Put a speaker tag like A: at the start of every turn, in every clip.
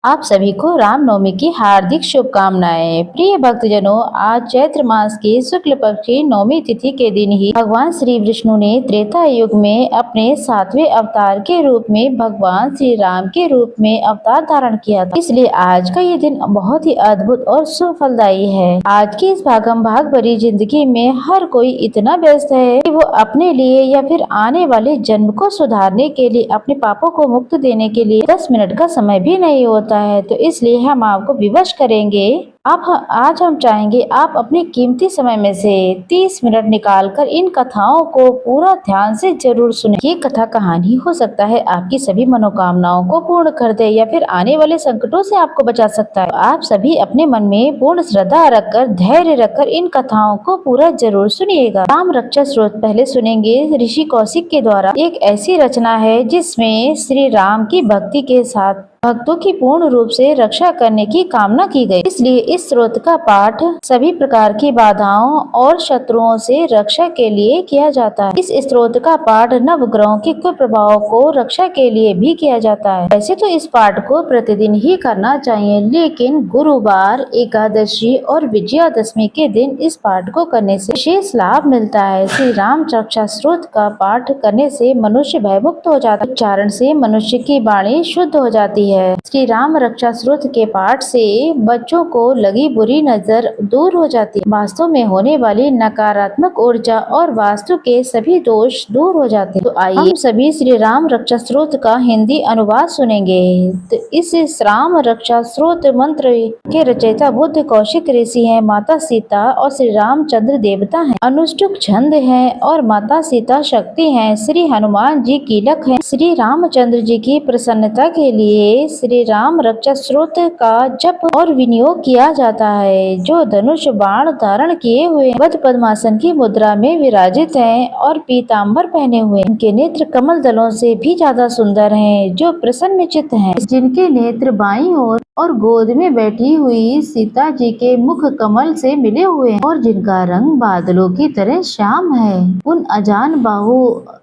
A: आप सभी को रामनवमी की हार्दिक शुभकामनाएं। प्रिय भक्तजनों, आज चैत्र मास की शुक्ल पक्ष की नवमी तिथि के दिन ही भगवान श्री विष्णु ने त्रेता युग में अपने 7वें अवतार के रूप में भगवान श्री राम के रूप में अवतार धारण किया था। इसलिए आज का ये दिन बहुत ही अद्भुत और सुफलदायी है। आज की इस भागम भाग भरी जिंदगी में हर कोई इतना व्यस्त है कि वो अपने लिए या फिर आने वाले जन्म को सुधारने के लिए, अपने पापों को मुक्त देने के लिए 10 मिनट का समय भी नहीं होता है। तो इसलिए हम आपको विवश करेंगे। आज हम चाहेंगे आप अपने कीमती समय में से 30 मिनट निकालकर इन कथाओं को पूरा ध्यान से जरूर सुने। ये कथा कहानी हो सकता है आपकी सभी मनोकामनाओं को पूर्ण कर दे या फिर आने वाले संकटों से आपको बचा सकता है। आप सभी अपने मन में पूर्ण श्रद्धा रखकर, धैर्य रखकर इन कथाओं को पूरा जरूर सुनिएगा। राम रक्षा स्रोत पहले सुनेंगे। ऋषि कौशिक के द्वारा एक ऐसी रचना है जिसमें श्री राम की भक्ति के साथ भक्तों की पूर्ण रूप से रक्षा करने की कामना की गई। इसलिए इस स्रोत का पाठ सभी प्रकार की बाधाओं और शत्रुओं से रक्षा के लिए किया जाता है। इस स्रोत का पाठ नवग्रहों के कुप्रभावों को रक्षा के लिए भी किया जाता है। वैसे तो इस पाठ को प्रतिदिन ही करना चाहिए, लेकिन गुरुवार, एकादशी और विजयादशमी के दिन इस पाठ को करने से विशेष लाभ मिलता है। श्री राम रक्षा स्रोत का पाठ करने से मनुष्य भयमुक्त हो जाता है। उच्चारण से मनुष्य की वाणी शुद्ध हो जाती है। श्री राम रक्षा स्रोत के पाठ से बच्चों को लगी बुरी नजर दूर हो जाती है। वास्तु में होने वाली नकारात्मक ऊर्जा और वास्तु के सभी दोष दूर हो जाते हैं। तो आइए हम सभी श्री राम रक्षा स्रोत का हिंदी अनुवाद सुनेंगे। तो इस राम रक्षा स्रोत मंत्र के रचयिता बुद्ध कौशिक ऋषि हैं, माता सीता और श्री रामचंद्र देवता हैं, अनुष्टुप छंद है और माता सीता शक्ति हैं, श्री हनुमान जी कीलक हैं। श्री रामचंद्र जी की प्रसन्नता के लिए श्री राम रक्षा स्रोत का जप और विनियोग किया जाता है, जो धनुष बाण धारण किए हुए वध पद्मासन की मुद्रा में विराजित हैं और पीताम्बर पहने हुए। इनके नेत्र कमल दलों से भी ज्यादा सुंदर हैं, जो प्रसन्न चित्त हैं, जिनके नेत्र बाईं ओर और गोद में बैठी हुई सीता जी के मुख कमल से मिले हुए हैं और जिनका रंग बादलों की तरह श्याम है। उन अजान बाहु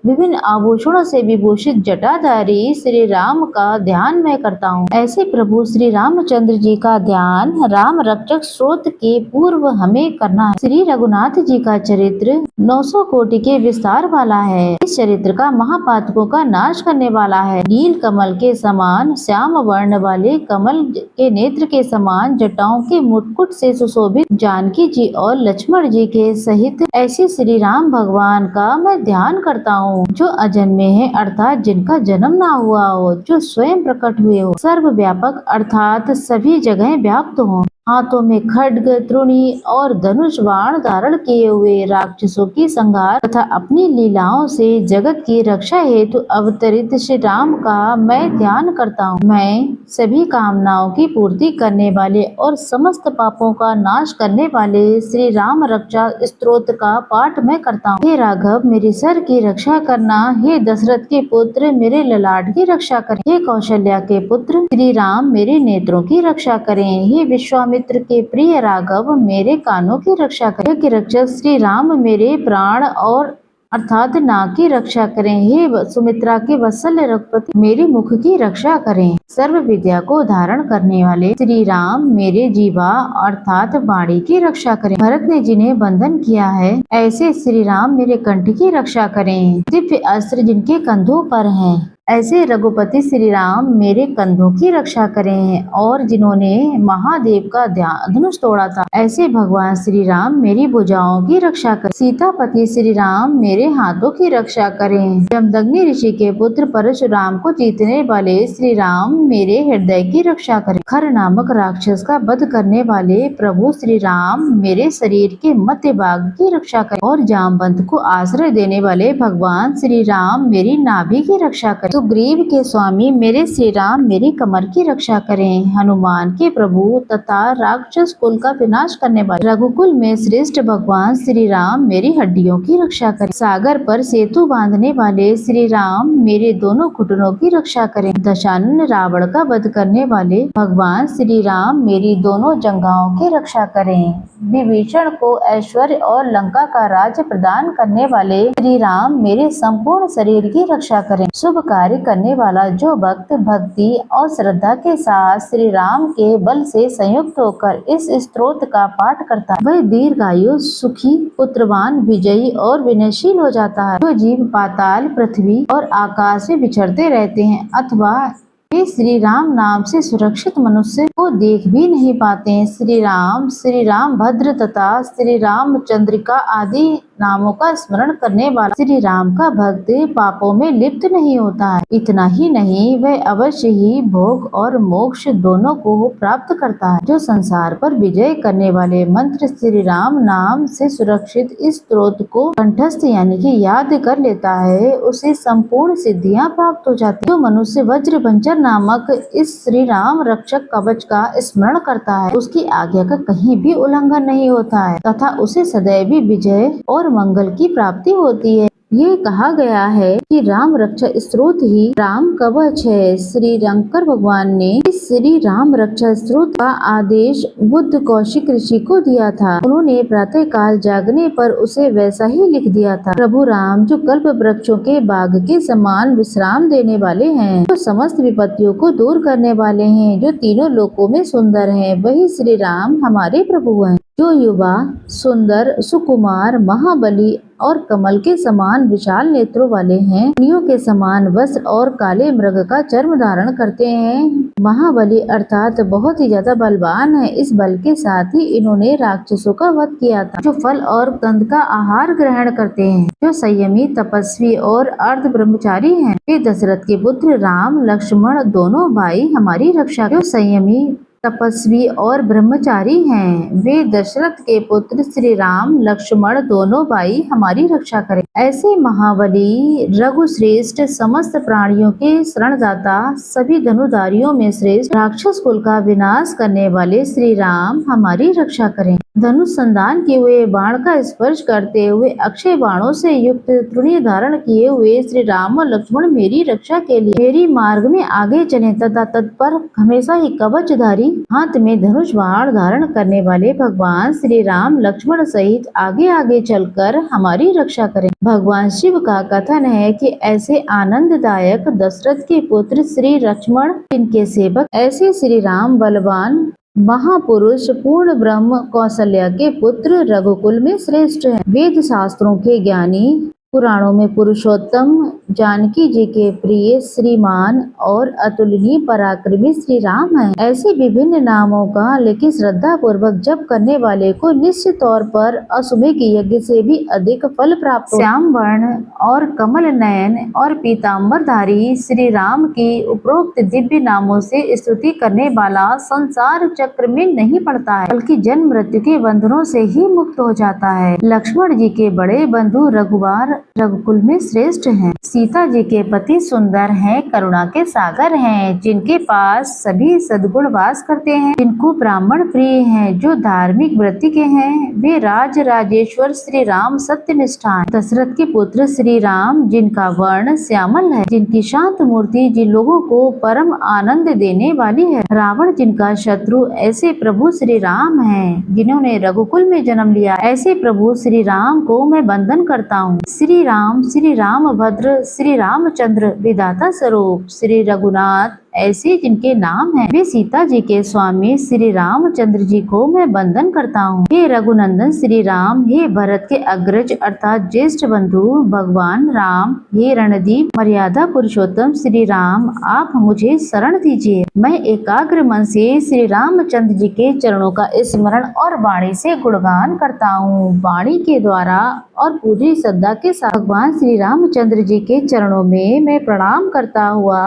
A: विभिन्न आभूषणों से विभूषित जटाधारी श्री राम का ध्यान मैं करता हूँ। ऐसे प्रभु श्री रामचंद्र जी का ध्यान राम रक्षक स्रोत के पूर्व हमें करना है। श्री रघुनाथ जी का चरित्र 900 कोटि के विस्तार वाला है। इस चरित्र का महापातकों का नाश करने वाला है। नील कमल के समान श्याम वर्ण वाले कमल के नेत्र के समान जटाओं के मुकुट से सुशोभित जानकी जी और लक्ष्मण जी के सहित ऐसे श्री राम भगवान का मैं ध्यान करता हूँ, जो अजन्मे हैं, अर्थात जिनका जन्म ना हुआ हो, जो स्वयं प्रकट हुए हो, सर्वव्यापक अर्थात सभी जगह व्याप्त हो, हाथों में खड्ग, त्रुणी और धनुष बाण धारण किए हुए, राक्षसों की संहार तथा अपनी लीलाओं से जगत की रक्षा हेतु अवतरित श्री राम का मैं ध्यान करता हूँ। मैं सभी कामनाओं की पूर्ति करने वाले और समस्त पापों का नाश करने वाले श्री राम रक्षा स्तोत्र का पाठ मैं करता हूँ। हे राघव, मेरे सर की रक्षा करना। हे दशरथ के पुत्र, मेरे ललाट की रक्षा करें। हे कौशल्या के पुत्र श्री राम, मेरे नेत्रों की रक्षा करें। हे विश्वामित्र के प्रिय राघव, मेरे कानों की रक्षा करें। कि रक्षक श्री राम, मेरे प्राण और अर्थात नाक की रक्षा करें। हे सुमित्रा के वत्सल रघुपति, मेरे मुख की रक्षा करें। सर्व विद्या को धारण करने वाले श्री राम, मेरे जीवा अर्थात वाणी की रक्षा करें। भरत ने जिन्हें बंधन किया है, ऐसे श्री राम मेरे कंठ की रक्षा करें। दिव्य अस्त्र जिनके कंधों पर हैं, ऐसे रघुपति श्री राम मेरे कंधों की रक्षा करें। और जिन्होंने महादेव का धनुष तोड़ा था, ऐसे भगवान श्री राम मेरी भुजाओं की रक्षा करें। सीतापति श्री राम मेरे हाथों की रक्षा करें। जमदग्नि ऋषि के पुत्र परशुराम को जीतने वाले श्री राम मेरे हृदय की रक्षा करें। खर नामक राक्षस का वध करने वाले प्रभु श्री राम मेरे शरीर के मध्य भाग की रक्षा करें। और जामवंत को आश्रय देने वाले भगवान श्री राम मेरी नाभि की रक्षा करें। सुग्रीव के स्वामी मेरे श्री राम मेरी कमर की रक्षा करें। हनुमान के प्रभु तथा राक्षस कुल का विनाश करने वाले रघुकुल में श्रेष्ठ भगवान श्री राम मेरी हड्डियों की रक्षा करें। सागर पर सेतु बांधने वाले श्री राम मेरे दोनों घुटनों की रक्षा करें। दशानन रावण का वध करने वाले भगवान श्री राम मेरी दोनों जंघाओं की रक्षा करें। विभीषण को ऐश्वर्य और लंका का राज्य प्रदान करने वाले श्री राम मेरे संपूर्ण शरीर की रक्षा करें। शुभ कार्य कार्य करने वाला जो भक्त भक्ति और श्रद्धा के साथ श्री राम के बल से संयुक्त होकर इस स्तोत्र का पाठ करता है वह दीर्घायु, सुखी, पुत्रवान, विजयी और विनयशील हो जाता है। जो जीव पाताल, पृथ्वी और आकाश में विचरते रहते हैं अथवा वे श्री राम नाम से सुरक्षित मनुष्य को देख भी नहीं पाते हैं। श्री राम भद्र तथा श्री राम चंद्रिका आदि नामों का स्मरण करने वाला श्री राम का भक्त पापों में लिप्त नहीं होता है। इतना ही नहीं, वह अवश्य ही भोग और मोक्ष दोनों को प्राप्त करता है। जो संसार पर विजय करने वाले मंत्र श्री राम नाम से सुरक्षित इस स्तोत्र को कंठस्थ यानी कि याद कर लेता है उसे संपूर्ण सिद्धियां प्राप्त हो जाती है। जो मनुष्य वज्रभंजर नामक इस श्री राम रक्षक कवच का स्मरण करता है उसकी आज्ञा का कहीं भी उल्लंघन नहीं होता है तथा उसे सदैव विजय और मंगल की प्राप्ति होती है। ये कहा गया है कि राम रक्षा स्तोत्र ही राम कवच है। श्री शंकर भगवान ने इस श्री राम रक्षा स्तोत्र का आदेश बुद्ध कौशिक ऋषि को दिया था। उन्होंने प्रातः काल जागने पर उसे वैसा ही लिख दिया था। प्रभु राम जो कल्प वृक्षों के बाग के समान विश्राम देने वाले हैं, जो समस्त विपत्तियों को दूर करने वाले हैं, जो तीनों लोकों में सुंदर हैं, वही श्री राम हमारे प्रभु हैं। जो युवा, सुंदर, सुकुमार, महाबली और कमल के समान विशाल नेत्रों वाले हैं, मुनियों के समान वस्त्र और काले मृग का चर्म धारण करते हैं। महाबली अर्थात बहुत ही ज्यादा बलवान है। इस बल के साथ ही इन्होंने राक्षसों का वध किया था। जो फल और कंद का आहार ग्रहण करते हैं, जो संयमी, तपस्वी और अर्ध ब्रह्मचारी हैं, वे दशरथ के पुत्र राम लक्ष्मण दोनों भाई हमारी रक्षा। जो संयमी, तपस्वी और ब्रह्मचारी हैं, वे दशरथ के पुत्र श्री राम लक्ष्मण दोनों भाई हमारी रक्षा करें। ऐसे महाबली, रघुश्रेष्ठ, समस्त प्राणियों के शरणदाता, सभी धनुधारियों में श्रेष्ठ, राक्षस कुल का विनाश करने वाले श्री राम हमारी रक्षा करें। धनुष संधान किए हुए बाण का स्पर्श करते हुए अक्षय बाणों से युक्त तृणीय धारण किए हुए श्री राम और लक्ष्मण मेरी रक्षा के लिए मेरी मार्ग में आगे चले तथा तत्पर हमेशा ही कवचधारी हाथ में धनुष बाण धारण करने वाले भगवान श्री राम लक्ष्मण सहित आगे आगे चलकर हमारी रक्षा करें। भगवान शिव का कथन है कि ऐसे आनंददायक दशरथ के पुत्र श्री लक्ष्मण, इनके सेवक ऐसे श्री राम बलवान महापुरुष, पूर्ण ब्रह्म, कौशल्या के पुत्र, रघुकुल में श्रेष्ठ हैं। वेद शास्त्रों के ज्ञानी, पुराणों में पुरुषोत्तम, जानकी जी के प्रिय, श्रीमान और अतुलनीय पराक्रमी श्री राम हैं। ऐसे विभिन्न नामों का लेकिन श्रद्धा पूर्वक जप करने वाले को निश्चित तौर पर अश्वमेध यज्ञ से भी अधिक फल प्राप्त। श्याम वर्ण और कमल नयन और पीताम्बरधारी श्री राम की उपरोक्त दिव्य नामों से स्तुति करने वाला संसार चक्र में नहीं पड़ता है बल्कि जन्म मृत्यु के बंधनों से ही मुक्त हो जाता है। लक्ष्मण जी के बड़े बंधु रघुवार रघुकुल में श्रेष्ठ हैं। सीता जी के पति सुंदर हैं, करुणा के सागर हैं, जिनके पास सभी सद्गुण वास करते हैं, जिनको ब्राह्मण प्रिय हैं, जो धार्मिक वृत्ति के हैं, वे राज राजेश्वर श्री राम सत्य निष्ठान। दशरथ के पुत्र श्री राम, जिनका वर्ण श्यामल है, जिनकी शांत मूर्ति जिन लोगों को परम आनंद देने वाली है। रावण जिनका शत्रु, ऐसे प्रभु श्री राम हैं, जिन्होंने रघुकुल में जन्म लिया। ऐसे प्रभु श्री राम को मैं वंदन करता हूँ। श्री राम भद्र, श्री रामचंद्र विधाता स्वरूप, श्री रघुनाथ, ऐसे जिनके नाम हैं, वे सीता जी के स्वामी श्री रामचंद्र जी को मैं वंदन करता हूँ। हे रघुनंदन श्री राम, हे भरत के अग्रज अर्थात ज्येष्ठ बंधु भगवान राम, हे रणदीप मर्यादा पुरुषोत्तम श्री राम, आप मुझे शरण दीजिए। मैं एकाग्र मन से श्री रामचंद्र जी के चरणों का स्मरण और वाणी से गुणगान करता हूँ। वाणी के द्वारा और पूरी श्रद्धा के साथ भगवान श्री रामचंद्र जी के चरणों में मैं प्रणाम करता हुआ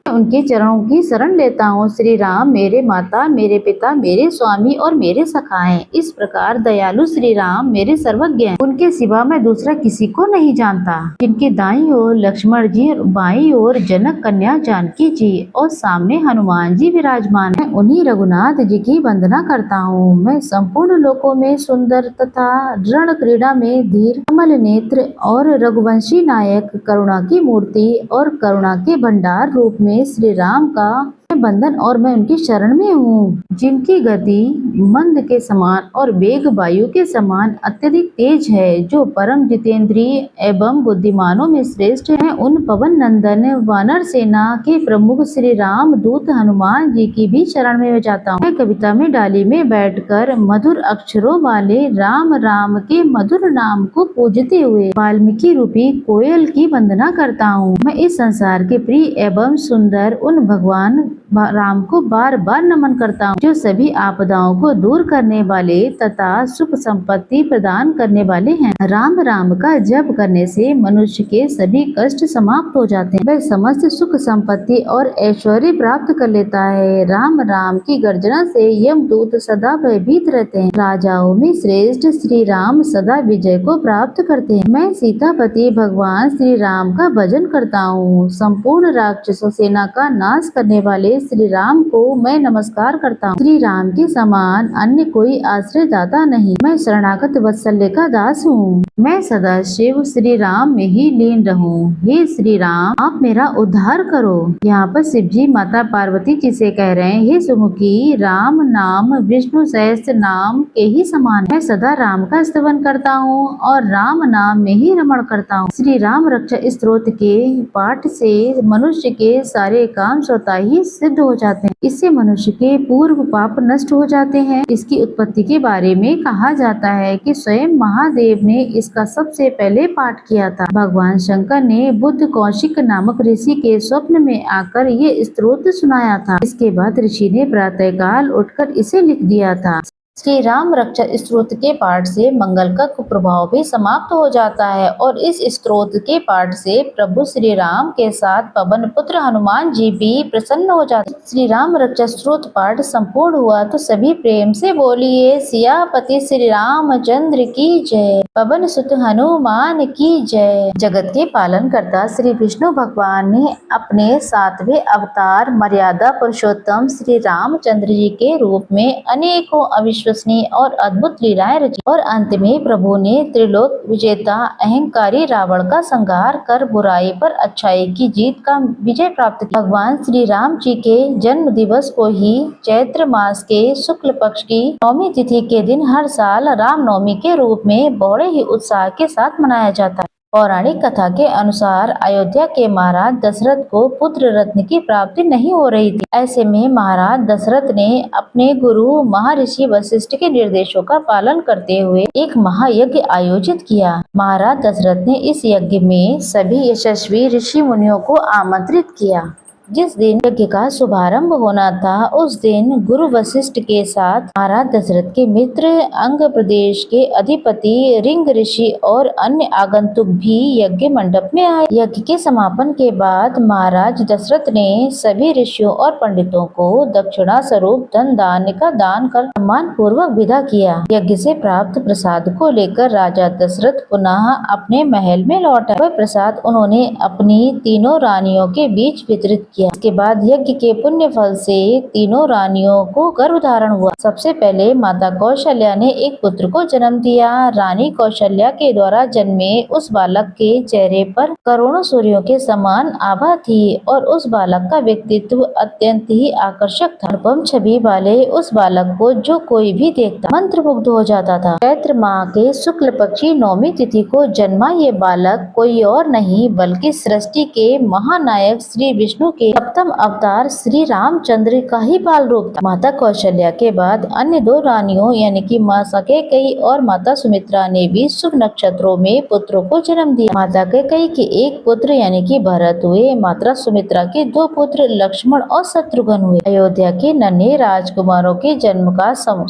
A: उनके चरणों की शरण लेता हूँ। श्री राम मेरे माता, मेरे पिता, मेरे स्वामी और मेरे सखा हैं। इस प्रकार दयालु श्री राम मेरे सर्वज्ञ हैं। उनके सिवा मैं दूसरा किसी को नहीं जानता। जिनके दाईं ओर लक्ष्मण जी, बाईं ओर जनक कन्या जानकी जी और सामने हनुमान जी विराजमान हैं, उन्हीं रघुनाथ जी की वंदना करता हूँ। मैं संपूर्ण लोकों में सुंदर तथा रण क्रीड़ा में धीर, कमल नेत्र और रघुवंशी नायक, करुणा की मूर्ति और करुणा के भंडार रूप में श्री राम का बंधन और मैं उनकी शरण में हूँ, जिनकी गति मंद के समान और वेग वायु के समान अत्यधिक तेज है, जो परम जितेंद्रिय एवं बुद्धिमानों में श्रेष्ठ है। उन पवन नंदन वानर सेना के प्रमुख श्री राम दूत हनुमान जी की भी शरण में जाता हूँ। मैं कविता में डाली में बैठकर मधुर अक्षरों वाले राम राम के मधुर नाम को पूजते हुए वाल्मीकि रूपी कोयल की वंदना करता हूँ। मैं इस संसार के प्रिय एवं सुंदर उन भगवान राम को बार बार नमन करता हूँ, जो सभी आपदाओं को दूर करने वाले तथा सुख संपत्ति प्रदान करने वाले हैं। राम राम का जप करने से मनुष्य के सभी कष्ट समाप्त हो जाते हैं, वह समस्त सुख संपत्ति और ऐश्वर्य प्राप्त कर लेता है। राम राम की गर्जना से यमदूत सदा भयभीत रहते हैं। राजाओं में श्रेष्ठ श्री राम सदा विजय को प्राप्त करते हैं। मैं सीतापति भगवान श्री राम का भजन करता हूँ। संपूर्ण राक्षसों सेना का नाश करने वाले श्री राम को मैं नमस्कार करता हूँ। श्री राम के समान अन्य कोई आश्रय दाता नहीं। मैं शरणागत वत्सल्य का दास हूँ। मैं सदा शिव श्री राम में ही लीन रहूं। हे श्री राम, आप मेरा उद्धार करो। यहाँ पर शिव जी माता पार्वती जी से कह रहे हैं, हे सुमुखी, राम नाम विष्णु सहस्त्र नाम के ही समान है। मैं सदा राम का स्तवन करता हूँ और राम नाम में ही रमण करता हूँ। श्री राम रक्षा स्तोत्र के पाठ से मनुष्य के सारे काम स्वतः ही सिद्ध हो जाते हैं। इससे मनुष्य के पूर्व पाप नष्ट हो जाते हैं। इसकी उत्पत्ति के बारे में कहा जाता है कि स्वयं महादेव ने इसका सबसे पहले पाठ किया था। भगवान शंकर ने बुद्ध कौशिक नामक ऋषि के स्वप्न में आकर ये स्तोत्र सुनाया था। इसके बाद ऋषि ने प्रातःकाल उठकर इसे लिख दिया था। श्री राम रक्षा स्तोत्र के पाठ से मंगल का कुप्रभाव भी समाप्त हो जाता है और इस स्तोत्र के पाठ से प्रभु श्री राम के साथ पवन पुत्र हनुमान जी भी प्रसन्न हो जाते हैं। श्री राम रक्षा स्तोत्र पाठ संपूर्ण हुआ तो सभी प्रेम से बोलिए, सियापति श्री रामचंद्र की जय, पवन सुत हनुमान की जय। जगत के पालन करता श्री विष्णु भगवान ने अपने 7वें अवतार मर्यादा पुरुषोत्तम श्री रामचंद्र जी के रूप में अनेकों विश्वसनीय और अद्भुत लीलाएं रची और अंत में प्रभु ने त्रिलोक विजेता अहंकारी रावण का संहार कर बुराई पर अच्छाई की जीत का विजय प्राप्त किया। भगवान श्री राम जी के जन्म दिवस को ही चैत्र मास के शुक्ल पक्ष की नौमी तिथि के दिन हर साल रामनवमी के रूप में बड़े ही उत्साह के साथ मनाया जाता है। पौराणिक कथा के अनुसार अयोध्या के महाराज दशरथ को पुत्र रत्न की प्राप्ति नहीं हो रही थी। ऐसे में महाराज दशरथ ने अपने गुरु महर्षि वशिष्ठ के निर्देशों का पालन करते हुए एक महायज्ञ आयोजित किया। महाराज दशरथ ने इस यज्ञ में सभी यशस्वी ऋषि मुनियों को आमंत्रित किया। जिस दिन यज्ञ का शुभारंभ होना था उस दिन गुरु वशिष्ठ के साथ महाराज दशरथ के मित्र अंग प्रदेश के अधिपति रिंग ऋषि और अन्य आगंतुक भी यज्ञ मंडप में आए। यज्ञ के समापन के बाद महाराज दशरथ ने सभी ऋषियों और पंडितों को दक्षिणा स्वरूप धन दान का दान कर सम्मान पूर्वक विदा किया। यज्ञ से प्राप्त प्रसाद को लेकर राजा दशरथ पुनः अपने महल में लौट आए। वह प्रसाद उन्होंने अपनी तीनों रानियों के बीच वितरित किया। इसके बाद यज्ञ के पुण्य फल से तीनों रानियों को गर्भ धारण हुआ। सबसे पहले माता कौशल्या ने एक पुत्र को जन्म दिया। रानी कौशल्या के द्वारा जन्मे उस बालक के चेहरे पर करोड़ों सूर्यों के समान आभा थी और उस बालक का व्यक्तित्व अत्यंत ही आकर्षक था। अनुपम छवि वाले उस बालक को जो कोई भी देखता मंत्रमुग्ध हो जाता था। चैत्र माह के शुक्ल पक्षी नौमी तिथि को जन्मा ये बालक कोई और नहीं बल्कि सृष्टि के महानायक श्री विष्णु के सप्तम अवतार श्री रामचंद्र का ही बाल रूप था। माता कौशल्या के बाद अन्य दो रानियों यानी कि माँ कैकेयी और माता सुमित्रा ने भी शुभ नक्षत्रों में पुत्रों को जन्म दिया। माता कैकेयी के एक पुत्र यानी कि भरत हुए। माता सुमित्रा के दो पुत्र लक्ष्मण और शत्रुघ्न हुए। अयोध्या के नन्हे राजकुमारों के जन्म का शुभ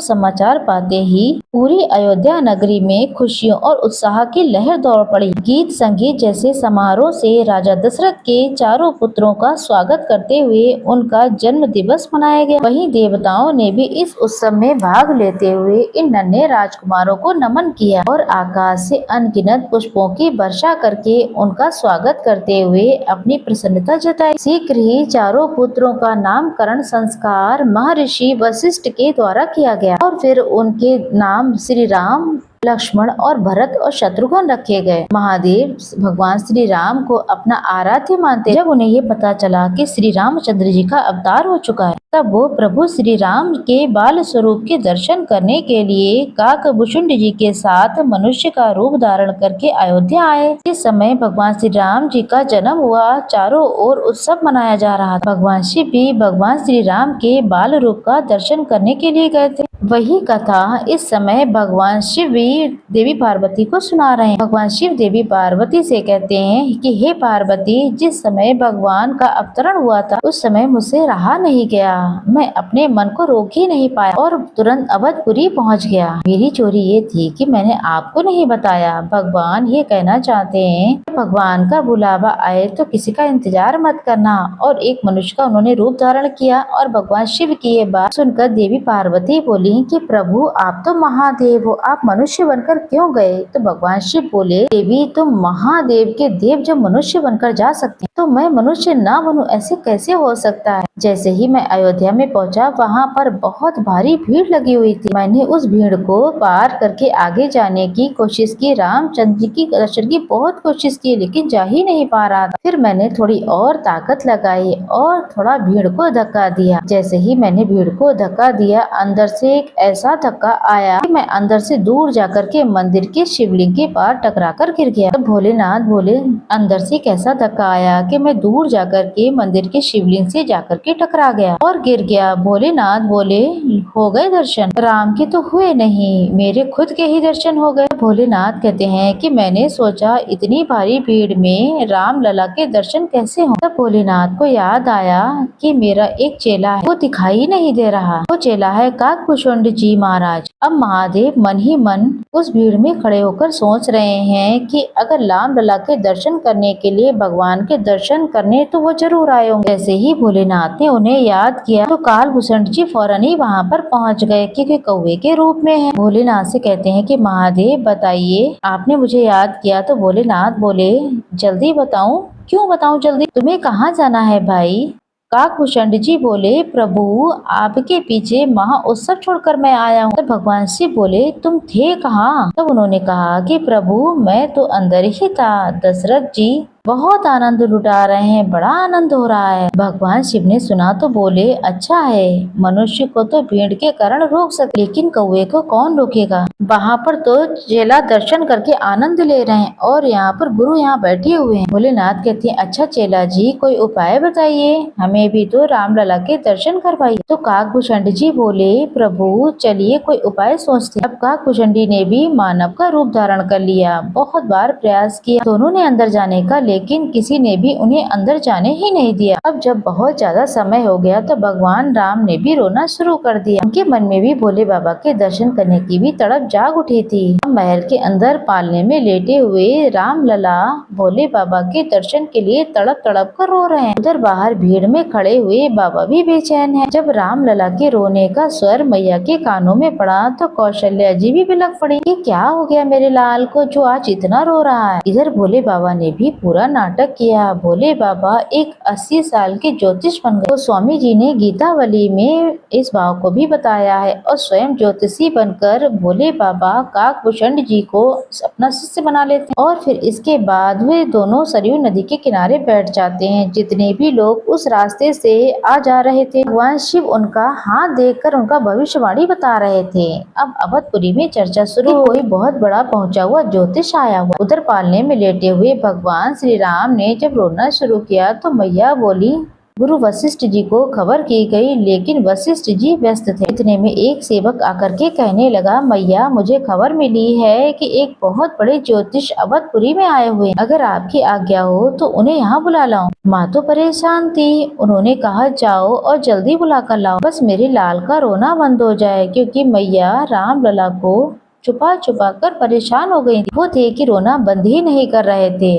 A: समाचार पाते ही पूरी अयोध्या नगरी में खुशियों और उत्साह की लहर दौड़ पड़ी। गीत संगीत जैसे समारोह से राजा दशरथ के चारों पुत्रों का स्वागत करते हुए उनका जन्म दिवस मनाया गया। वहीं देवताओं ने भी इस उत्सव में भाग लेते हुए इन नन्हे राजकुमारों को नमन किया और आकाश से अनगिनत पुष्पों की वर्षा करके उनका स्वागत करते हुए अपनी प्रसन्नता जताई। शीघ्र ही चारों पुत्रों का नामकरण संस्कार महर्षि वशिष्ठ के द्वारा किया गया और फिर उनके नाम श्री राम लक्ष्मण और भरत और शत्रुघ्न रखे गए। महादेव भगवान श्री राम को अपना आराध्य मानते। जब उन्हें ये पता चला कि श्री रामचंद्र जी का अवतार हो चुका है, तब वो प्रभु श्री राम के बाल स्वरूप के दर्शन करने के लिए काकभूषुंड जी के साथ मनुष्य का रूप धारण करके अयोध्या आए। इस समय भगवान श्री राम जी का जन्म हुआ, चारों ओर उत्सव मनाया जा रहा था। भगवान शिव भी भगवान श्री राम के बाल रूप का दर्शन करने के लिए गए थे। वही कथा इस समय भगवान शिव भी देवी पार्वती को सुना रहे हैं। भगवान शिव देवी पार्वती से कहते हैं कि हे पार्वती, जिस समय भगवान का अवतरण हुआ था उस समय मुझसे रहा नहीं गया, मैं अपने मन को रोक ही नहीं पाया और तुरंत अवधपुरी पहुंच गया। मेरी चोरी ये थी कि मैंने आपको नहीं बताया। भगवान ये कहना चाहते हैं, भगवान का बुलावा आए तो किसी का इंतजार मत करना। और एक मनुष्य का उन्होंने रूप धारण किया और भगवान शिव की ये बात सुनकर देवी पार्वती बोली कि प्रभु आप तो महादेव हो, आप मनुष्य बनकर क्यों गए? तो भगवान शिव बोले, देवी तुम महादेव के देव जब मनुष्य बनकर जा सकते हैं तो मैं मनुष्य ना बनूं, ऐसे कैसे हो सकता है? जैसे ही मैं अयोध्या में पहुंचा, वहां पर बहुत भारी भीड़ लगी हुई थी। मैंने उस भीड़ को पार करके आगे जाने की कोशिश की, रामचंद्र जी की दर्शन की बहुत कोशिश की, लेकिन जा ही नहीं पा रहा था। फिर मैंने थोड़ी और ताकत लगाई और थोड़ा भीड़ को धक्का दिया। जैसे ही मैंने भीड़ को धक्का दिया, अंदर से एक ऐसा धक्का आया कि मैं अंदर से दूर जाकर के मंदिर के शिवलिंग के पार टकरा कर गिर गया। तो भोलेनाथ बोले, अंदर से एक ऐसा धक्का आया कि मैं दूर जाकर के मंदिर के शिवलिंग से जाकर के टकरा गया और गिर गया। भोलेनाथ बोले, हो गए दर्शन? राम के तो हुए नहीं, मेरे खुद के ही दर्शन हो गए। भोलेनाथ कहते हैं कि मैंने सोचा इतनी भारी भीड़ में राम लला के दर्शन कैसे हों? तब भोलेनाथ को याद आया कि मेरा एक चेला है, वो दिखाई नहीं दे रहा। वो चेला है काकभूषुंड जी महाराज। अब महादेव मन ही मन उस भीड़ में खड़े होकर सोच रहे हैं कि अगर राम लला के दर्शन करने के लिए भगवान के दर्शन करने तो वो जरूर आए होंगे। जैसे ही भोलेनाथ ने उन्हें याद किया तो काकभूषुंड जी फौरन ही वहाँ पर पहुँच गए, क्योंकि कौवे के रूप में है। भोलेनाथ से कहते हैं कि महादेव बताइए, आपने मुझे याद किया? तो भोलेनाथ बोले, जल्दी बताऊं? क्यों बताऊं जल्दी? तुम्हें कहाँ जाना है भाई? काकभूषुंड जी बोले, प्रभु आपके पीछे महा उत्सव छोड़कर मैं आया हूँ। तब भगवान शिव बोले, तुम थे कहाँ? तब उन्होंने कहा कि प्रभु मैं तो अंदर ही था, दशरथ जी बहुत आनंद लुटा रहे हैं, बड़ा आनंद हो रहा है। भगवान शिव ने सुना तो बोले, अच्छा है, मनुष्य को तो भीड़ के कारण रोक सकते, लेकिन कौवे को कौन रोकेगा? वहाँ पर तो चेला दर्शन करके आनंद ले रहे हैं और यहाँ पर गुरु यहाँ बैठे हुए हैं। भोलेनाथ कहते हैं, अच्छा चेला जी कोई उपाय बताइए, हमें भी तो रामलला के दर्शन करवाइए। तो काकभूषुंड जी बोले, प्रभु चलिए कोई उपाय सोचते हैं। अब काकभूषुंड जी ने भी मानव का रूप धारण कर लिया, बहुत बार प्रयास किया दोनों ने अंदर जाने का, लेकिन किसी ने भी उन्हें अंदर जाने ही नहीं दिया। अब जब बहुत ज्यादा समय हो गया तो भगवान राम ने भी रोना शुरू कर दिया। उनके मन में भी भोले बाबा के दर्शन करने की भी तड़प जाग उठी थी। महल के अंदर पालने में लेटे हुए राम लला भोले बाबा के दर्शन के लिए तड़प तड़प कर रो रहे हैं। उधर बाहर भीड़ में खड़े हुए बाबा भी बेचैन है। जब राम लला के रोने का स्वर मैया के कानों में पड़ा तो कौशल्या जी भी बिलख पड़ी, ये क्या हो गया मेरे लाल को जो आज इतना रो रहा है? इधर भोले बाबा ने भी पूरा नाटक किया। भोले बाबा एक 80 साल के ज्योतिष बन गए। तो स्वामी जी ने गीतावली में इस भाव को भी बताया है और स्वयं ज्योतिषी बनकर भोले बाबा काकभूषुंड जी को अपना शिष्य बना लेते हैं और फिर इसके बाद वे दोनों सरयू नदी के किनारे बैठ जाते हैं। जितने भी लोग उस रास्ते से आ जा रहे थे, भगवान शिव उनका हाथ देखकर उनका भविष्यवाणी बता रहे थे। अब अवधपुरी में चर्चा शुरू हुई। बहुत बड़ा पहुंचा हुआ ज्योतिष आया हुआ। उधर पालने में लेटे हुए भगवान श्री राम ने जब रोना शुरू किया तो मैया बोली, गुरु वशिष्ठ जी को खबर की गई, लेकिन वशिष्ठ जी व्यस्त थे। इतने में एक सेवक आकर के कहने लगा, मैया मुझे खबर मिली है कि एक बहुत बड़े ज्योतिष अवधपुरी में आए हुए हैं, अगर आपकी आज्ञा हो तो उन्हें यहाँ बुला लाऊं। माँ तो परेशान थी, उन्होंने कहा जाओ और जल्दी बुला कर लाओ, बस मेरे लाल का रोना बंद हो जाए, क्योंकि मैया राम लला को छुपा छुपा कर परेशान हो गई थी। वो थे कि रोना बंद ही नहीं कर रहे थे।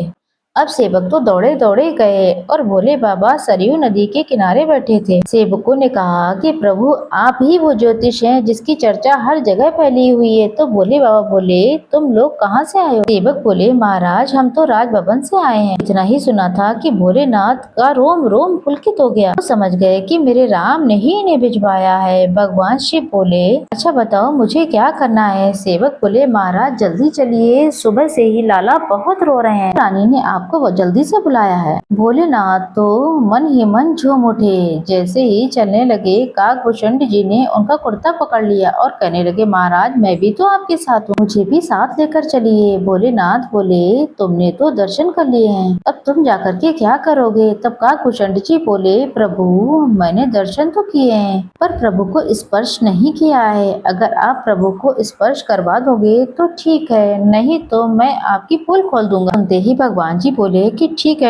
A: अब सेवक तो दौड़े दौड़े गए और भोले बाबा सरयू नदी के किनारे बैठे थे। सेवकों ने कहा कि प्रभु आप ही वो ज्योतिष हैं जिसकी चर्चा हर जगह फैली हुई है। तो भोले बाबा बोले तुम लोग कहाँ से आए हो? सेवक बोले महाराज हम तो राजभवन से आए हैं। इतना ही सुना था कि भोलेनाथ का रोम रोम पुलकित हो गया। तो समझ गए कि मेरे राम ने ही इन्हें भिजवाया है। भगवान शिव बोले अच्छा बताओ मुझे क्या करना है? सेवक बोले महाराज जल्दी चलिए, सुबह से ही लाला बहुत रो रहे हैं। रानी ने आपको वो जल्दी से बुलाया है। भोलेनाथ तो मन ही मन झूम उठे। जैसे ही चलने लगे काकभूषण जी ने उनका कुर्ता पकड़ लिया और कहने लगे महाराज मैं भी तो आपके साथ हूँ, मुझे भी साथ लेकर चलिए। भोलेनाथ बोले तुमने तो दर्शन कर लिए हैं, अब तुम जाकर के क्या करोगे? तब काकभूषण जी बोले प्रभु मैंने दर्शन तो किए हैं पर प्रभु को स्पर्श नहीं किया है। अगर आप प्रभु को स्पर्श करवा दोगे तो ठीक है, नहीं तो मैं आपकी पोल खोल दूंगा। सुनते ही भगवान जी बोले कि ठीक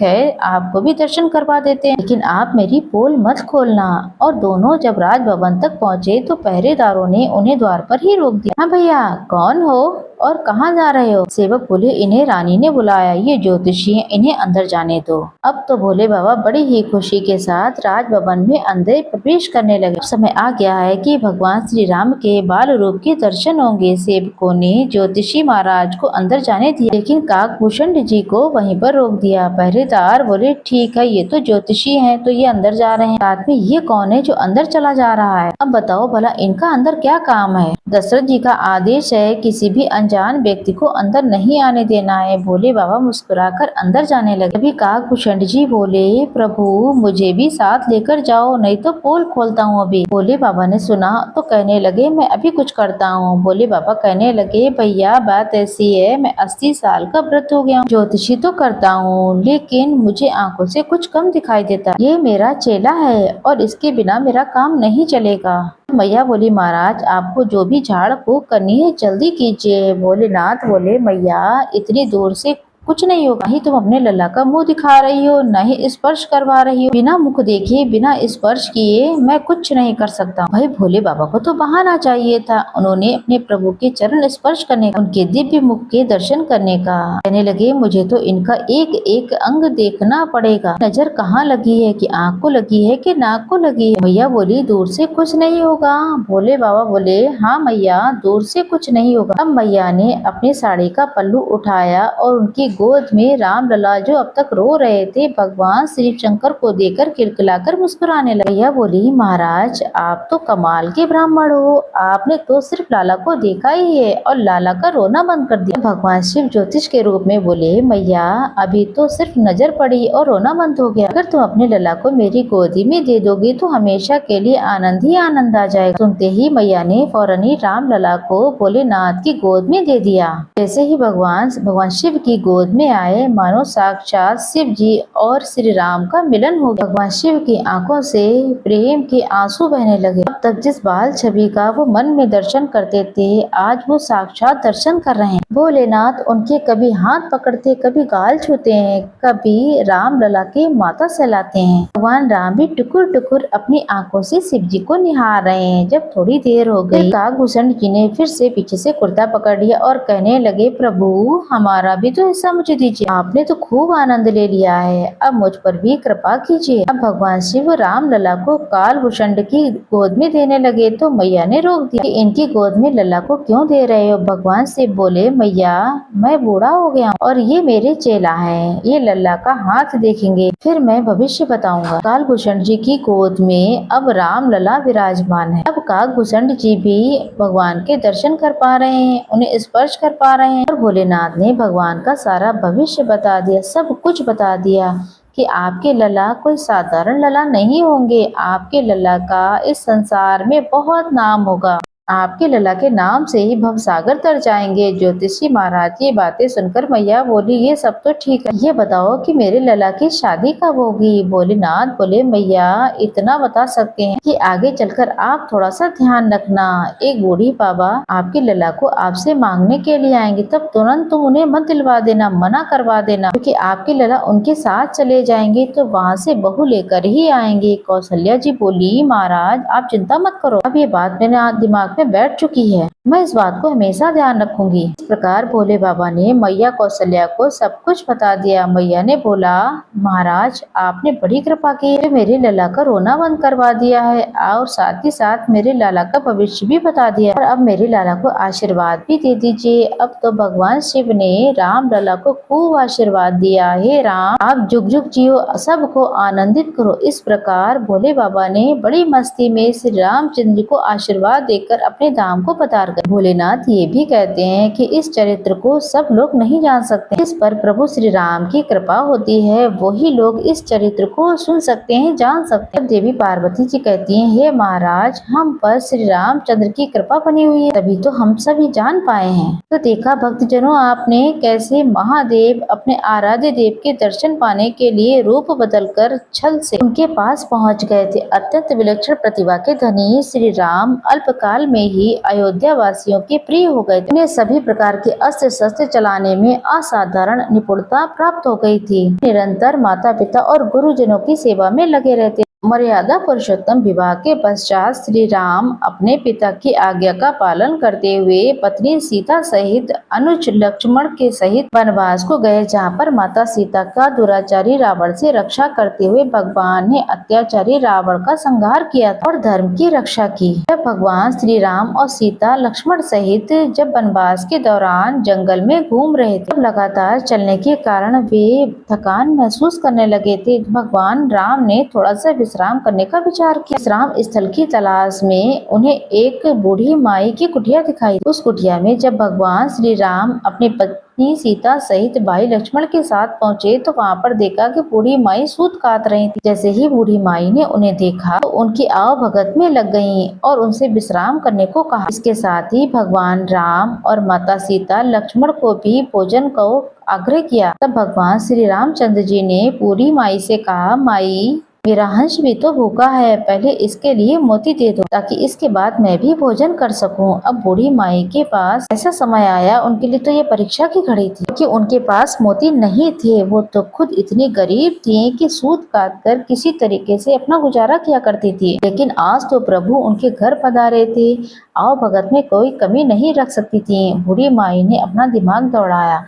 A: है आपको भी दर्शन करवा देते हैं, लेकिन आप मेरी पोल मत खोलना। और दोनों जब राजभवन तक पहुँचे तो पहरेदारों ने उन्हें द्वार पर ही रोक दिया। हाँ भैया कौन हो और कहाँ जा रहे हो? सेवक बोले इन्हें रानी ने बुलाया, ये ज्योतिषी हैं, इन्हें अंदर जाने दो। अब तो भोले बाबा बड़ी ही खुशी के साथ राजभवन में अंदर प्रवेश करने लगे। समय आ गया है कि भगवान श्री राम के बाल रूप के दर्शन होंगे। सेवकों ने ज्योतिषी महाराज को अंदर जाने दिया, लेकिन काकभूषण जी को वहीं पर रोक दिया। पहरेदार बोले ठीक है ये तो ज्योतिषी है तो ये अंदर जा रहे हैं, साथ में ये कौन है जो अंदर चला जा रहा है? अब बताओ भला इनका अंदर क्या काम है? दशरथ जी का आदेश है किसी भी अनजान व्यक्ति को अंदर नहीं आने देना है। भोले बाबा मुस्कुराकर अंदर जाने लगे। अभी काकभूषण जी बोले प्रभु मुझे भी साथ लेकर जाओ नहीं तो पोल खोलता हूँ अभी। भोले बाबा ने सुना तो कहने लगे मैं अभी कुछ करता हूँ। भोले बाबा कहने लगे भैया बात ऐसी है मैं 80 साल का व्रत हो गया हूँ, ज्योतिषी तो करता हूँ लेकिन मुझे आंखों से कुछ कम दिखाई देता। ये मेरा चेला है और इसके बिना मेरा काम नहीं चलेगा। मैया बोली महाराज आपको जो भी झाड़ फूक करनी है जल्दी कीजिए। भोलेनाथ बोले मैया इतनी दूर से कुछ नहीं होगा, ही तुम अपने लल्ला का मुंह दिखा रही हो न ही स्पर्श करवा रही हो। बिना मुख देखे बिना स्पर्श किए मैं कुछ नहीं कर सकता। भाई भोले बाबा को तो बहाना चाहिए था। उन्होंने अपने प्रभु के चरण स्पर्श करने का, उनके दिव्य मुख के दर्शन करने का। कहने लगे मुझे तो इनका एक एक अंग देखना पड़ेगा। नजर कहाँ लगी है कि आँख को लगी है कि नाक को लगी है? मैया बोली दूर से कुछ नहीं होगा। भोले बाबा बोले हाँ मैया दूर से कुछ नहीं होगा। अब मैया ने अपनी साड़ी का पल्लू उठाया और उनकी गोद में राम लला जो अब तक रो रहे थे भगवान श्री शंकर को देकर खिलखिलाकर मुस्कुराने लगे। मैया बोली महाराज आप तो कमाल के ब्राह्मण हो, आपने तो सिर्फ लाला को देखा ही है और लाला का रोना बंद कर दिया। भगवान शिव ज्योतिष के रूप में बोले मैया अभी तो सिर्फ नजर पड़ी और रोना बंद हो गया। अगर तुम अपने लला को मेरी गोदी में दे दोगे तो हमेशा के लिए आनंद ही आनंद आ जाएगा। सुनते ही मैया ने फौरन ही राम लला को भोलेनाथ की गोद में दे दिया। जैसे ही भगवान शिव की गोद में आए मानो साक्षात शिव जी और श्री राम का मिलन हो गया। भगवान शिव की आंखों से प्रेम के आंसू बहने लगे। अब तक जिस बाल छवि का वो मन में दर्शन करते थे आज वो साक्षात दर्शन कर रहे हैं। भोलेनाथ उनके कभी हाथ पकड़ते कभी गाल छूते हैं, कभी राम लला के माथा सहलाते हैं। भगवान राम भी टुकुर टुकुर अपनी आंखों से शिव जी को निहार रहे हैं। जब थोड़ी देर हो गई काकभूषण जी ने फिर से पीछे से कुर्ता पकड़ लिया और कहने लगे प्रभु हमारा भी तो हिस्सा मुझे दीजिए, आपने तो खूब आनंद ले लिया है, अब मुझ पर भी कृपा कीजिए। अब भगवान शिव राम लला को काकभूषण की गोद में देने लगे तो मैया ने रोक दिया कि इनकी गोद में लला को क्यों दे रहे हो? भगवान शिव बोले मैया मैं बूढ़ा हो गया और ये मेरे चेला है, ये लल्ला का हाथ देखेंगे फिर मैं भविष्य बताऊंगा। काकभूषण जी की गोद में अब राम लला विराजमान है। अब काकभूषण जी भी भगवान के दर्शन कर पा रहे हैं, उन्हें स्पर्श कर पा रहे हैं और भोलेनाथ ने भगवान का सारा भविष्य बता दिया, सब कुछ बता दिया कि आपके लला कोई साधारण लला नहीं होंगे, आपके लला का इस संसार में बहुत नाम होगा, आपके लला के नाम से ही भवसागर तर जाएंगे। ज्योतिषी महाराज की बातें सुनकर मैया बोली ये सब तो ठीक है, ये बताओ कि मेरे लला की शादी कब होगी? भोलेनाथ बोले मैया इतना बता सकते हैं कि आगे चलकर आप थोड़ा सा ध्यान रखना। एक बूढ़ी बाबा आपके लला को आपसे मांगने के लिए आएंगे, तब तुरंत तुम उन्हें मत दिलवा देना, मना करवा देना, क्योंकि आपके लला उनके साथ चले जाएंगे तो वहाँ से बहू लेकर ही आएंगे। कौशल्या जी बोली महाराज आप चिंता मत करो, अब ये बात मेरे दिमाग में बैठ चुकी है। मैं इस बात को हमेशा ध्यान रखूंगी। इस प्रकार भोले बाबा ने मैया कौशल्या को सब कुछ बता दिया। मैया ने बोला, महाराज आपने बड़ी कृपा की है, मेरे लाला का रोना बंद करवा दिया है और साथ ही साथ मेरे लाला का भविष्य भी बता दिया और अब मेरे लाला को आशीर्वाद भी दे दीजिए। अब तो भगवान शिव ने राम लला को खूब आशीर्वाद दिया। हे राम, आप जुग जुग जियो, सबको आनंदित करो। इस प्रकार भोले बाबा ने बड़ी मस्ती में श्री रामचंद्र जी को आशीर्वाद देकर अपने धाम को पधार गए। भोलेनाथ ये भी कहते हैं कि इस चरित्र को सब लोग नहीं जान सकते। इस पर प्रभु श्री राम की कृपा होती है, वही लोग इस चरित्र को सुन सकते हैं, जान सकते हैं। देवी पार्वती जी कहती हैं, हे महाराज, हम पर श्री रामचंद्र की कृपा बनी हुई है, तभी तो हम सभी जान पाए हैं। तो देखा भक्तजनों आपने कैसे महादेव अपने आराध्य देव के दर्शन पाने के लिए रूप बदलकर छल से उनके पास पहुंच गए थे। अत्यंत विलक्षण प्रतिभा के धनी श्री राम अल्पकाल में ही अयोध्या वासियों के प्रिय हो गए थे। उन्हें सभी प्रकार के अस्त्र शस्त्र चलाने में असाधारण निपुणता प्राप्त हो गई थी। निरंतर माता पिता और गुरुजनों की सेवा में लगे रहते। मर्यादा पुरुषोत्तम विवाह के पश्चात श्री राम अपने पिता की आज्ञा का पालन करते हुए पत्नी सीता सहित अनुज लक्ष्मण के सहित वनवास को गए, जहाँ पर माता सीता का दुराचारी रावण से रक्षा करते हुए भगवान ने अत्याचारी रावण का संहार किया और धर्म की रक्षा की। जब भगवान श्री राम और सीता लक्ष्मण सहित जब वनवास के दौरान जंगल में घूम रहे थे, लगातार चलने के कारण वे थकान महसूस करने लगे थे। भगवान राम ने थोड़ा सा विश्राम करने का विचार किया। विश्राम स्थल की तलाश में उन्हें एक बूढ़ी माई की कुटिया दिखाई। उस कुटिया में जब भगवान श्री राम अपनी पत्नी सीता सहित भाई लक्ष्मण के साथ पहुंचे तो वहां पर देखा कि बूढ़ी माई सूत काट रही थी। जैसे ही बूढ़ी माई ने उन्हें देखा तो उनकी आव भगत में लग गयी और उनसे विश्राम करने को कहा। इसके साथ ही भगवान राम और माता सीता लक्ष्मण को भी भोजन को आग्रह किया। तब भगवान श्री रामचंद्र जी ने बूढ़ी माई से कहा, माई, मेरा हंस भी तो भूखा है, पहले इसके लिए मोती दे दो ताकि इसके बाद मैं भी भोजन कर सकूं। अब बूढ़ी माई के पास ऐसा समय आया, उनके लिए तो ये परीक्षा की घड़ी थी कि उनके पास मोती नहीं थे। वो तो खुद इतनी गरीब थी कि सूत काट कर किसी तरीके से अपना गुजारा किया करती थी, लेकिन आज तो प्रभु उनके घर पधारे थे, आओ भगत में कोई कमी नहीं रख सकती थी। बूढ़ी माई ने अपना दिमाग दौड़ाया,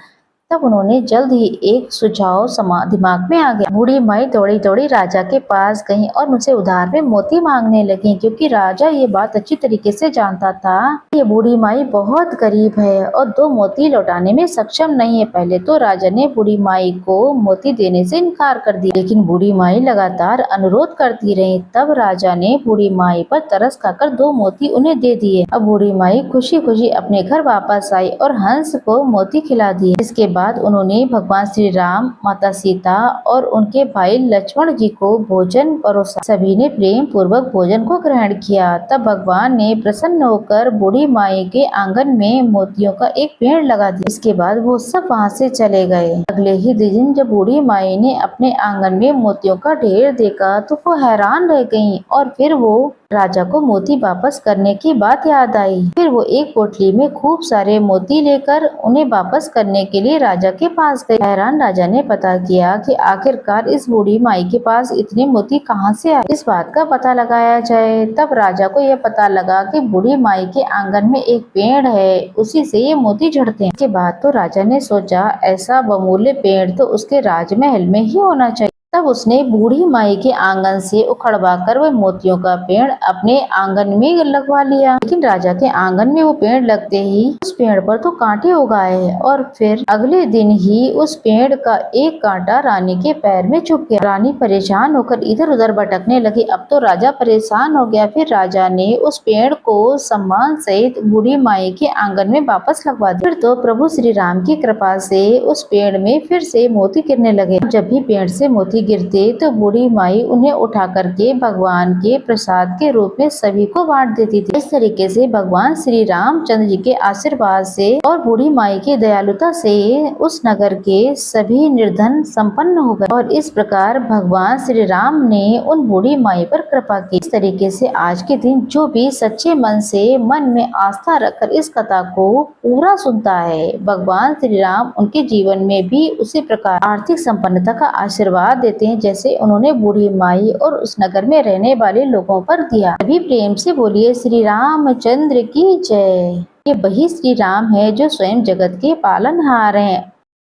A: तब उन्होंने जल्द ही एक सुझाव दिमाग में आ गया। बूढ़ी माई दौड़ी दौड़ी राजा के पास गई और उनसे उधार में मोती मांगने लगी, क्योंकि राजा ये बात अच्छी तरीके से जानता था ये बूढ़ी माई बहुत गरीब है और 2 मोती लौटाने में सक्षम नहीं है। पहले तो राजा ने बूढ़ी माई को मोती देने से इनकार कर दिया, लेकिन बूढ़ी माई लगातार अनुरोध करती रही। तब राजा ने बूढ़ी माई पर तरस खाकर 2 मोती उन्हें दे दिए। अब बूढ़ी माई खुशी खुशी अपने घर वापस आई और हंस को मोती खिला दिए। इसके बाद उन्होंने भगवान श्री राम, माता सीता और उनके भाई लक्ष्मण जी को भोजन परोसा। सभी ने प्रेम पूर्वक भोजन को ग्रहण किया। तब भगवान ने प्रसन्न होकर बूढ़ी माई के आंगन में मोतियों का एक पेड़ लगा दिया। इसके बाद वो सब वहाँ से चले गए। अगले ही दिन जब बूढ़ी माई ने अपने आंगन में मोतियों का ढेर देखा तो वो हैरान रह गयी और फिर वो राजा को मोती वापस करने की बात याद आई। फिर वो एक पोटली में खूब सारे मोती लेकर उन्हें वापस करने के लिए राजा के पास गए। हैरान राजा ने पता किया कि आखिरकार इस बूढ़ी माई के पास इतने मोती कहाँ से आए, इस बात का पता लगाया जाए। तब राजा को यह पता लगा कि बूढ़ी माई के आंगन में एक पेड़ है, उसी से ये मोती झड़ते हैं। इसके बाद तो राजा ने सोचा ऐसा बहुमूल्य पेड़ तो उसके राजमहल में ही होना चाहिए। तब उसने बूढ़ी माई के आंगन से उखड़वा कर वह मोतियों का पेड़ अपने आंगन में लगवा लिया। लेकिन राजा के आंगन में वो पेड़ लगते ही उस पेड़ पर तो कांटे उगाए और फिर अगले दिन ही उस पेड़ का एक कांटा रानी के पैर में चुभ गया। रानी परेशान होकर इधर उधर भटकने लगी। अब तो राजा परेशान हो गया। फिर राजा ने उस पेड़ को सम्मान सहित बूढ़ी माई के आंगन में वापस लगवा दिया। फिर तो प्रभु श्री राम की कृपा से उस पेड़ में फिर से मोती गिरने लगे। जब भी पेड़ से मोती गिरते तो बूढ़ी माई उन्हें उठा करके भगवान के प्रसाद के रूप में सभी को बांट देती थी। इस तरीके से भगवान श्री रामचंद्र जी के आशीर्वाद से और बूढ़ी माई की दयालुता से उस नगर के सभी निर्धन संपन्न हो गए और इस प्रकार भगवान श्री राम ने उन बूढ़ी माई पर कृपा की। इस तरीके से आज के दिन जो भी सच्चे मन से मन में आस्था रखकर इस कथा को पूरा सुनता है, भगवान श्री राम उनके जीवन में भी उसी प्रकार आर्थिक संपन्नता का आशीर्वाद देते हैं जैसे उन्होंने बूढ़ी माई और उस नगर में रहने वाले लोगों पर दिया। अभी प्रेम से बोलिए श्री रामचंद्र की जय। ये वही श्री राम है जो स्वयं जगत के पालनहार हैं